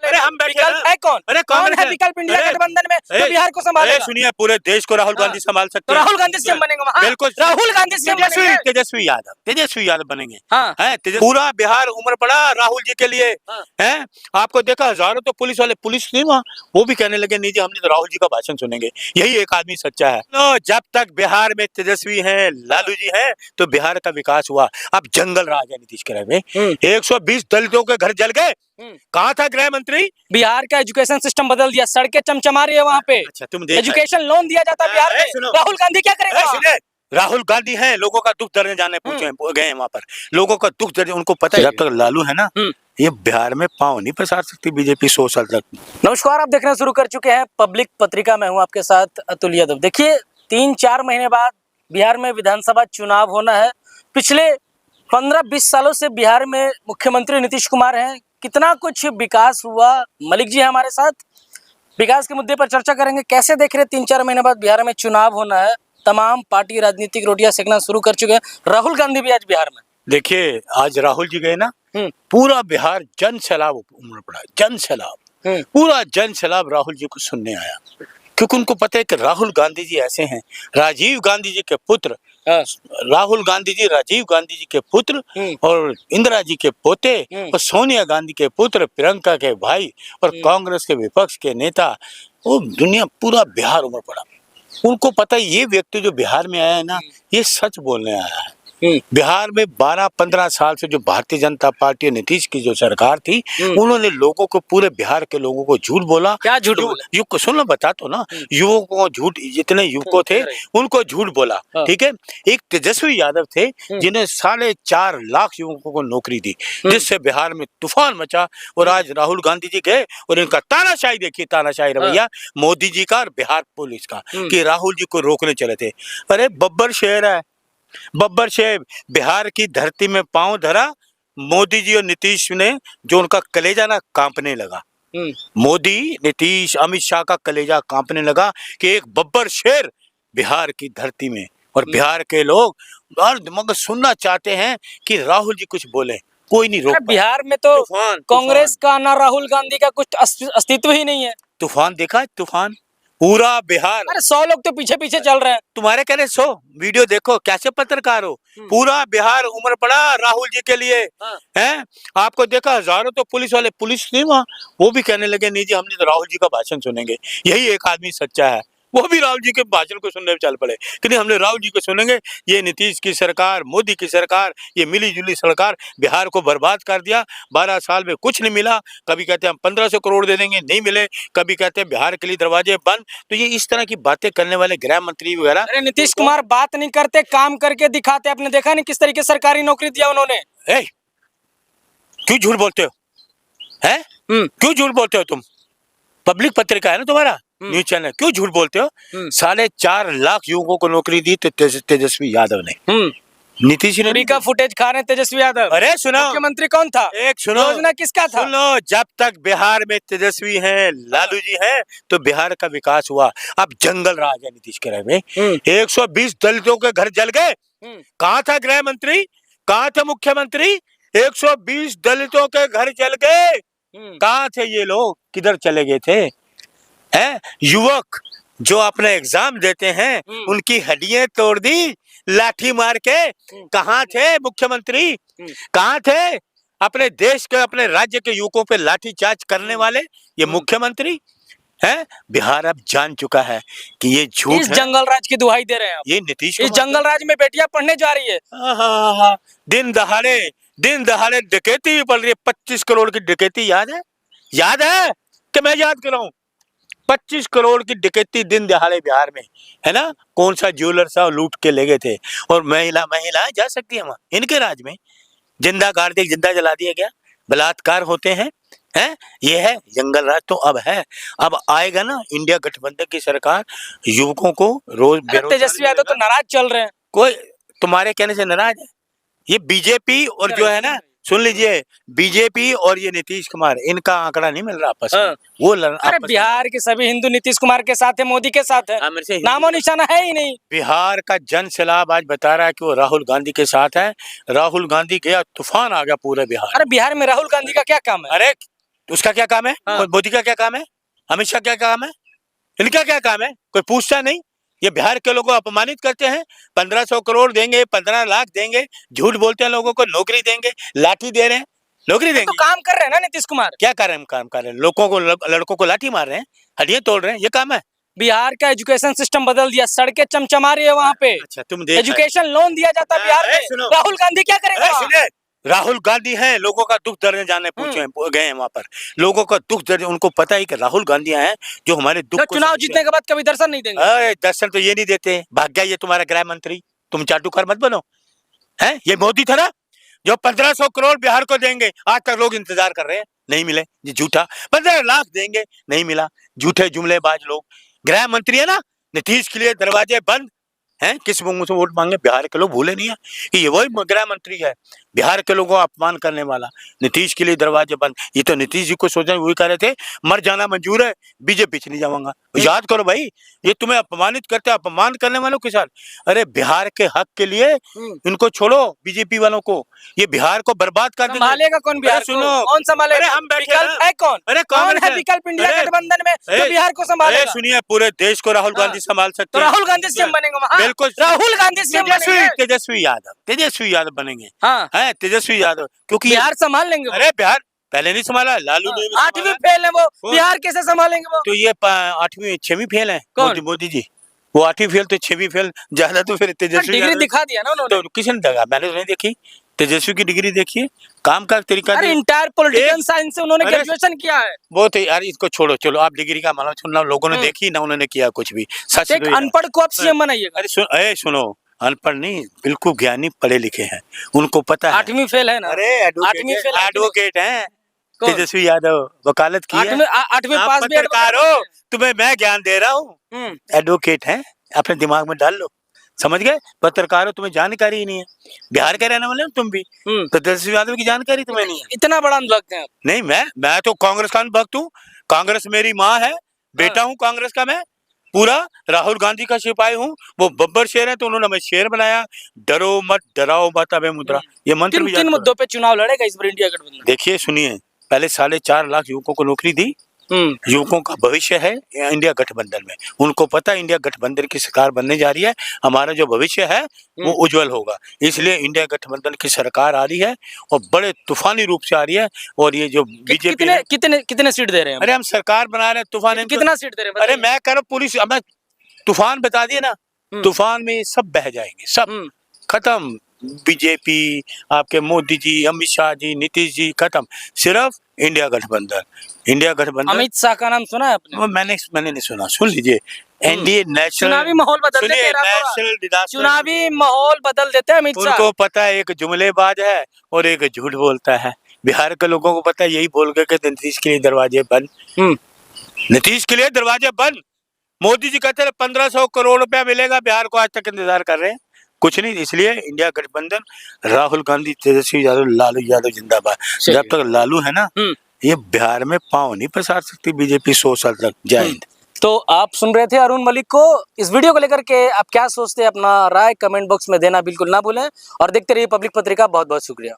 पे? अरे हम बैठे विकल्प है कौन? अरे कौन है विकल्प इंडिया गठबंधन में जो बिहार को संभालेगा? सुनिए, पूरे देश को राहुल गांधी संभाल सकते तो हैं। राहुल गांधी सीएम बनेंगे वहाँ? बिल्कुल, राहुल गांधी सीएम बनेंगे? तेजस्वी यादव बनेंगे। हाँ। पूरा बिहार उमड़ पड़ा राहुल जी के लिए। हाँ। है, आपको देखा हजारों तो पुलिस वाले, पुलिस नहीं वहाँ, वो भी कहने लगे नहीं जी हमने तो राहुल जी का भाषण सुनेंगे। यही एक आदमी सच्चा है। तो जब तक बिहार में तेजस्वी है, लालू जी है, तो बिहार का विकास हुआ। अब जंगल राज है नीतीश कुमार में। 120 दलितों के घर जल गए। कहाँ था गृह मंत्री? बिहार का एजुकेशन सिस्टम बदल दिया, सड़कें चमचमा रही है वहाँ पे। अच्छा, तुम एजुकेशन लोन दिया जाता है बिहार में। राहुल गांधी क्या करेगा? राहुल गांधी है, लोगों का दुख दर्द जाने पूछे गए वहाँ पर, लोगों का दुख दर्द उनको पता है। जब तक लालू है ना, ये बिहार में पांव नहीं पसार सकती बीजेपी 100 साल तक। नमस्कार, आप देखना शुरू कर चुके हैं पब्लिक पत्रिका। मैं हूं आपके साथ अतुल यादव। देखिए, 3-4 महीने बाद बिहार में विधानसभा चुनाव होना है। पिछले 15-20 सालों से बिहार में मुख्यमंत्री नीतीश कुमार हैं। कितना कुछ विकास हुआ, मलिक जी हमारे साथ, विकास के मुद्दे पर चर्चा करेंगे। कैसे देख रहे 3-4 महीने बाद बिहार में चुनाव होना है, तमाम पार्टी राजनीतिक रोटियां सेकना शुरू कर चुके हैं। राहुल गांधी भी आज बिहार में। देखिए, आज राहुल जी गए ना, पूरा बिहार जन सैलाब उमड़ पड़ा, जन सैलाब, पूरा जन सैलाब राहुल जी को सुनने आया। क्योंकि उनको पता है कि राहुल गांधी जी ऐसे हैं, राजीव गांधी जी के पुत्र, राहुल गांधी जी राजीव गांधी जी के पुत्र और इंदिरा जी के पोते और सोनिया गांधी के पुत्र, प्रियंका के भाई और कांग्रेस के विपक्ष के नेता। वो दुनिया, पूरा बिहार उमड़ पड़ा। उनको पता है ये व्यक्ति जो बिहार में आया है ना, ये सच बोलने आया है। बिहार में 12-15 साल से जो भारतीय जनता पार्टी नीतीश की जो सरकार थी, उन्होंने लोगों को, पूरे बिहार के लोगों को झूठ बोला। क्या झूठ बोला? युवक सुन लो, बता तो ना, युवकों को झूठ, जितने युवकों थे उनको झूठ बोला। ठीक है, एक तेजस्वी यादव थे जिन्हें 4.5 लाख युवकों को नौकरी दी, जिससे बिहार में तूफान मचा। और आज राहुल गांधी जी गए और इनका तानाशाही, देखिए तानाशाही रवैया मोदी जी का और बिहार पुलिस का, कि राहुल जी को रोकने चले थे। अरे बब्बर शेर है, बब्बर शेर। बिहार की धरती में पांव धरा मोदी जी और नीतीश ने, जो उनका कलेजा ना कांपने लगा। मोदी, नीतीश, अमित शाह का कलेजा कांपने लगा कि एक बब्बर शेर बिहार की धरती में, और बिहार के लोग और मगर सुनना चाहते हैं कि राहुल जी कुछ बोले, कोई नहीं रोक। बिहार में तो कांग्रेस का ना राहुल गांधी का कुछ अस्तित्व ही नहीं है। तूफान देखा, तूफान पूरा बिहार। अरे 100 लोग तो पीछे पीछे चल रहे हैं। तुम्हारे कह रहे 100 वीडियो देखो, कैसे पत्रकार हो। पूरा बिहार उमड़ पड़ा राहुल जी के लिए। हैं, आपको देखा हजारों तो पुलिस वाले, पुलिस नहीं वहाँ, वो भी कहने लगे नहीं जी हमने तो राहुल जी का भाषण सुनेंगे। यही एक आदमी सच्चा है, वो भी राहुल जी के भाषण को सुनने में चल पड़े कि नहीं हमने राहुल जी को सुनेंगे। ये नीतीश की सरकार, मोदी की सरकार, ये मिली जुली सरकार बिहार को बर्बाद कर दिया। 12 साल में कुछ नहीं मिला। कभी कहते हैं हम 1500 करोड़ दे देंगे, नहीं मिले। कभी कहते हैं बिहार के लिए दरवाजे बंद। तो ये इस तरह की बातें करने वाले गृह मंत्री वगैरह। अरे नीतीश कुमार बात नहीं करते, काम करके दिखाते। आपने देखा नहीं किस तरीके सरकारी नौकरी दिया उन्होंने। क्यों झूठ बोलते हो? है क्यों झूठ बोलते हो तुम? पब्लिक पत्रिका है ना तुम्हारा, न्यूज चैनल, क्यों झूठ बोलते हो? 4.5 लाख युवकों को नौकरी दी तो तेजस्वी यादव ने। नीतीश ने का फुटेज खा रहे तेजस्वी यादव। अरे सुनो, मुख्यमंत्री कौन था? एक सुनो, योजना किसका था? सुनो, जब तक बिहार में तेजस्वी हैं, लालू जी हैं, तो बिहार का विकास हुआ। अब जंगल राज है नीतीश कुमार में। 120 दलितों के घर जल गए। कहाँ था गृह मंत्री, कहाँ थे मुख्यमंत्री? 120 दलितों के घर जल गए। कहाँ थे ये लोग, किधर चले गए थे? युवक जो अपने एग्जाम देते हैं, उनकी हड्डियां तोड़ दी लाठी मार के। कहाँ थे मुख्यमंत्री, कहाँ थे अपने देश के, अपने राज्य के युवकों पे लाठीचार्ज करने वाले ये मुख्यमंत्री है? बिहार अब जान चुका है कि ये झूठ इस जंगल राज की दुहाई दे रहे हैं। ये नीतीश, इस जंगल राज में बेटियां पढ़ने जा रही है। दिन दहाड़े डकैती भी पड़ रही है। 25 करोड़ की डकैती याद है? याद है कि मैं याद कर रहा हूँ? 25 करोड़ की डकैती दिन दहाड़े बिहार में, है ना? कौन सा ज्वेलर सा लूट के ले गए थे। और महिला जा सकती है वहां, इनके राज में। जिंदा गाड़ दिया, जिंदा जला दिया गया, बलात्कार होते हैं। ये है जंगल राज। तो अब है, अब आएगा ना इंडिया गठबंधन की सरकार, युवकों को रोज। तेजस्वी यादव तो नाराज चल रहे हैं। कोई तुम्हारे कहने से नाराज है? ये बीजेपी और जो है ना, सुन लीजिए, बीजेपी और ये नीतीश कुमार, इनका आंकड़ा नहीं मिल रहा आपस में। वो अरे बिहार के सभी हिंदू नीतीश कुमार के साथ है, मोदी के साथ है, नामो निशाना है ही नहीं। बिहार का जन सैलाब आज बता रहा है कि वो राहुल गांधी के साथ है। राहुल गांधी गया, तूफान आ गया पूरे बिहार। अरे बिहार में राहुल गांधी का क्या काम है? अरे तो उसका क्या काम है? हाँ। और मोदी का क्या काम है? अमित शाह क्या काम है? इनका क्या काम है? कोई पूछता नहीं। ये बिहार के लोगों को अपमानित करते हैं। 1500 करोड़ देंगे, 15 लाख देंगे, झूठ बोलते हैं, लोगों को नौकरी देंगे, लाठी दे रहे हैं, नौकरी तो देंगे। काम कर रहे हैं ना नीतीश कुमार। क्या कर रहे हैं? काम कर रहे हैं, लोगों को, लड़कों को लाठी मार रहे हैं, हड्डियां तोड़ रहे हैं, ये काम है। बिहार का एजुकेशन सिस्टम बदल दिया, सड़कें चमचमा रही है वहाँ पे। अच्छा, तुम देख एजुकेशन लोन दिया जाता है बिहार ए, में। सुनो। राहुल गांधी क्या करेंगे वहाँ? सुनिए, राहुल गांधी हैं, लोगों का दुख दर्द जाने पूछे गए हैं वहां पर, लोगों का दुख दर्द, उनको पता है कि राहुल गांधी हैं जो हमारे दुख तो को चुनाव समझते जीतने के बाद कभी दर्शन नहीं देंगे। हैं। अरे दर्शन तो ये नहीं देते, भाग गया ये तुम्हारा गृह मंत्री, तुम चाटुकार मत बनो। है ये मोदी था ना जो 1500 करोड़ बिहार को देंगे, आज तक लोग इंतजार कर रहे हैं, नहीं मिले, ये झूठा। 15 लाख देंगे, नहीं मिला, झूठे जुमलेबाज लोग। गृह मंत्री है ना, नीतीश के लिए दरवाजे बंद हैं, किस मुंह से वोट मांगे? बिहार के लोग भूले नहीं है कि ये वही गृह मंत्री है, बिहार के लोगों को अपमान करने वाला। नीतीश के लिए दरवाजे बंद। ये तो नीतीश जी को सोचना, वही कह रहे थे मर जाना मंजूर है, बीजेपी नहीं जाऊंगा। याद करो भाई, ये तुम्हें अपमानित करते, अपमान करने वालों के साथ। अरे बिहार के हक के लिए इनको छोड़ो, बीजेपी वालों को। ये बिहार को बर्बाद कर देंगे। संभालेगा कौन बिहार को? सुनो, कौन संभालेगा? अरे हम बैठे विकल्प हैं। है कौन? अरे कौन कांग्रेस है है। विकल्प इंडिया अरे, गठबंधन में जो अरे, बिहार को अरे संभालेगा? सुनिए, पूरे देश को राहुल गांधी संभाल सकते तो हैं। राहुल गांधी सीएम बनेंगे वहाँ? बिल्कुल, राहुल गांधी सीएम बनेंगे। तेजस्वी यादव बनेंगे। हाँ, है तेजस्वी यादव, क्योंकि बिहार संभाल लेंगे वो। अरे बिहार पहले नहीं संभाला, लालू ने भी 8वीं संभाला। फेल है वो, कौन? बिहार कैसे संभालेंगे वो? तो ये 8वीं 6वीं फेल है कौन? मोदी जी। वो 8वीं फेल तो 6वीं फेल ज्यादा, तो फिर तेजस्वी डिग्री यादव। दिखा दिया ना उन्होंने। तो किसी ने देखा? मैंने तो नहीं देखी। तेजस्वी की डिग्री देखिए, काम का तरीका अरे देखिए। इंटायर पॉलिटिकल एक- साइंस से उन्होंने अरे, ग्रेजुएशन किया है। वो तो यार इसको छोड़ो, चलो आप डिग्री का मानो सुनना, लोगों ने देखी ना, उन्होंने किया कुछ भी। सच एक तो ये है। अनपढ़ को आप सीएम बनाइएगा। अरे सुनो, अनपढ़ नहीं, बिल्कुल ज्ञानी पढ़े लिखे हैं, उनको पता है। 8वीं फेल है ना? अरे 8वीं फेल है। एडवोकेट हैं कौन? तेजस्वी यादव, वकालत की है। 8वीं आप पास भी पत्रकार हो, तुम्हें मैं ज्ञान दे रहा हूँ। हम्म, एडवोकेट हैं, अपने दिमाग में डाल लो, समझ गए? पत्रकार हो, तुम्हें जानकारी ही नहीं है। बिहार के रहने वाले हो तुम भी, तो तेजस्वी यादव की जानकारी तुम्हें नहीं है। इतना बड़ा अनुभक्त है आप। नहीं, मैं तो कांग्रेस का भक्त हूँ, कांग्रेस मेरी माँ है, बेटा हूँ कांग्रेस का मैं, पूरा राहुल गांधी का सिपाही हूँ। वो बब्बर शेर है तो उन्होंने हमें शेर बनाया। डरो मत, डराओ मत, अबे मुद्रा, ये मंत्र भी याद किन करो। मुद्दों पे चुनाव लड़ेगा इस बार इंडिया गठबंधन? देखिए सुनिए, पहले 4.5 लाख युवकों को नौकरी दी, युवकों का भविष्य है इंडिया गठबंधन में। उनको पता है इंडिया गठबंधन की सरकार बनने जा रही है, हमारा जो भविष्य है वो उज्जवल होगा, इसलिए इंडिया गठबंधन की सरकार आ रही है और बड़े तूफानी रूप से आ रही है। और ये जो बीजेपी कितने कितने कितने सीट दे रहे हैं? अरे हम सरकार बना रहे हैं, तूफान कितना सीट दे रहे हैं? अरे मैं कह रहा हूँ पुलिस, अब तूफान बता दिए ना, तूफान में सब बह जाएंगे, सब खत्म। बीजेपी, आपके मोदी जी, अमित शाह जी, नीतीश जी, खत्म। सिर्फ इंडिया गठबंधन, इंडिया गठबंधन। अमित शाह का नाम सुना है आपने? वो मैंने नहीं सुना, सुन लीजिए। एनडीए नेशनल, चुनावी माहौल बदल देते हैं नेशनल डिजास्टर, चुनावी माहौल बदल देते हैं अमित शाह। उनको पता है एक जुमलेबाज है और एक झूठ बोलता है। बिहार के लोगों को पता है, यही बोल गए कि नीतीश के लिए दरवाजे बंद, नीतीश के लिए दरवाजे बंद। मोदी जी कहते हैं 1500 करोड़ रुपया मिलेगा बिहार को, आज तक इंतजार कर रहे हैं, कुछ नहीं। इसलिए इंडिया गठबंधन, राहुल गांधी, तेजस्वी यादव, लालू यादव जिंदाबाद। जब तक लालू है ना, ये बिहार में पांव नहीं पसार सकती बीजेपी 100 साल तक। जय हिंद। तो आप सुन रहे थे अरुण मलिक को। इस वीडियो को लेकर के आप क्या सोचते हैं, अपना राय कमेंट बॉक्स में देना बिल्कुल ना भूलें और देखते रहिए पब्लिक पत्रिका। बहुत बहुत शुक्रिया।